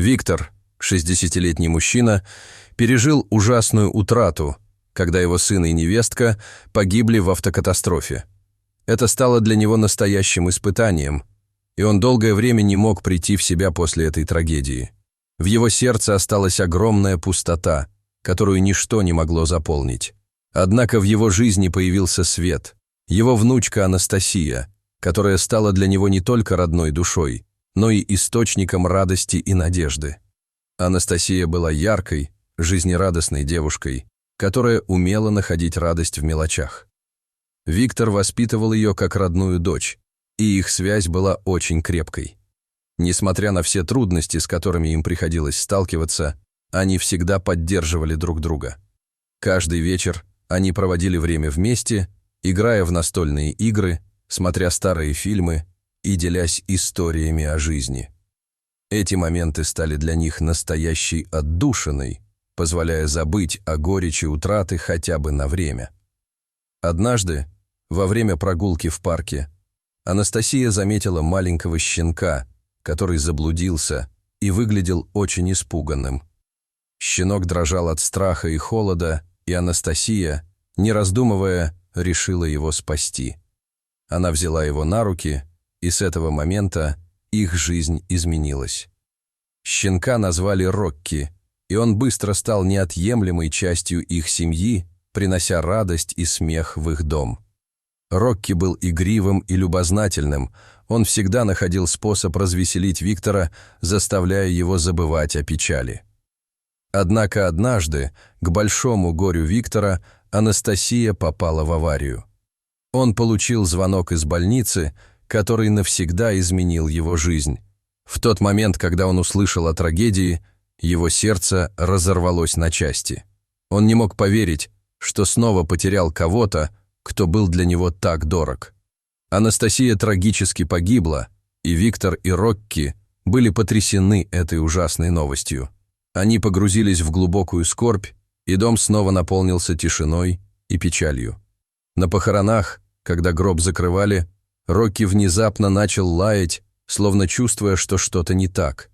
Виктор, 60-летний мужчина, пережил ужасную утрату, когда его сын и невестка погибли в автокатастрофе. Это стало для него настоящим испытанием, и он долгое время не мог прийти в себя после этой трагедии. В его сердце осталась огромная пустота, которую ничто не могло заполнить. Однако в его жизни появился свет, его внучка Анастасия, которая стала для него не только родной душой, но и источником радости и надежды. Анастасия была яркой, жизнерадостной девушкой, которая умела находить радость в мелочах. Виктор воспитывал ее как родную дочь, и их связь была очень крепкой. Несмотря на все трудности, с которыми им приходилось сталкиваться, они всегда поддерживали друг друга. Каждый вечер они проводили время вместе, играя в настольные игры, смотря старые фильмы и делясь историями о жизни. Эти моменты стали для них настоящей отдушиной, позволяя забыть о горечи утраты хотя бы на время. Однажды, во время прогулки в парке, Анастасия заметила маленького щенка, который заблудился и выглядел очень испуганным. Щенок дрожал от страха и холода, и Анастасия, не раздумывая, решила его спасти. Она взяла его на руки, и с этого момента их жизнь изменилась. Щенка назвали Рокки, и он быстро стал неотъемлемой частью их семьи, принося радость и смех в их дом. Рокки был игривым и любознательным, он всегда находил способ развеселить Виктора, заставляя его забывать о печали. Однако однажды, к большому горю Виктора, Анастасия попала в аварию. Он получил звонок из больницы, который навсегда изменил его жизнь. В тот момент, когда он услышал о трагедии, его сердце разорвалось на части. Он не мог поверить, что снова потерял кого-то, кто был для него так дорог. Анастасия трагически погибла, и Виктор и Рокки были потрясены этой ужасной новостью. Они погрузились в глубокую скорбь, и дом снова наполнился тишиной и печалью. На похоронах, когда гроб закрывали, Рокки внезапно начал лаять, словно чувствуя, что что-то не так.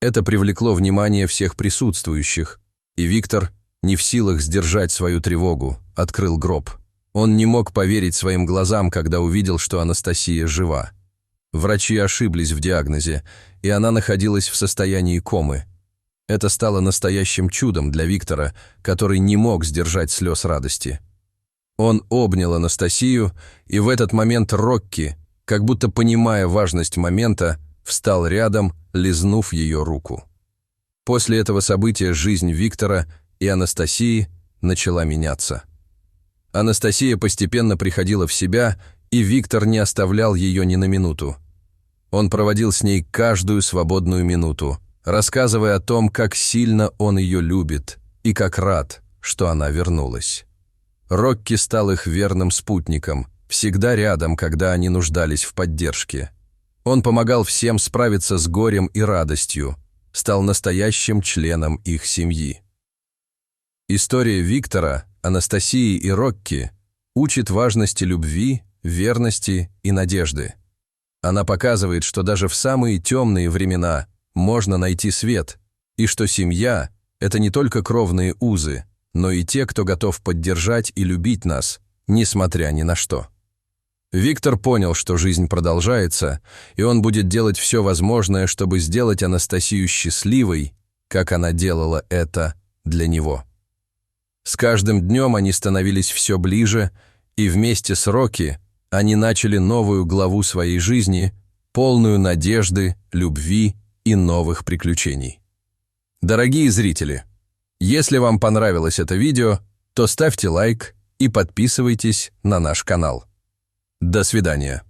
Это привлекло внимание всех присутствующих, и Виктор, не в силах сдержать свою тревогу, открыл гроб. Он не мог поверить своим глазам, когда увидел, что Анастасия жива. Врачи ошиблись в диагнозе, и она находилась в состоянии комы. Это стало настоящим чудом для Виктора, который не мог сдержать слез радости. Он обнял Анастасию, и в этот момент Рокки, как будто понимая важность момента, встал рядом, лизнув ее руку. После этого события жизнь Виктора и Анастасии начала меняться. Анастасия постепенно приходила в себя, и Виктор не оставлял ее ни на минуту. Он проводил с ней каждую свободную минуту, рассказывая о том, как сильно он ее любит и как рад, что она вернулась. Рокки стал их верным спутником, всегда рядом, когда они нуждались в поддержке. Он помогал всем справиться с горем и радостью, стал настоящим членом их семьи. История Виктора, Анастасии и Рокки учит важности любви, верности и надежды. Она показывает, что даже в самые темные времена можно найти свет, и что семья – это не только кровные узы, но и те, кто готов поддержать и любить нас, несмотря ни на что. Виктор понял, что жизнь продолжается, и он будет делать все возможное, чтобы сделать Анастасию счастливой, как она делала это для него. С каждым днем они становились все ближе, и вместе с Рокки они начали новую главу своей жизни, полную надежды, любви и новых приключений. Дорогие зрители, если вам понравилось это видео, то ставьте лайк и подписывайтесь на наш канал. До свидания.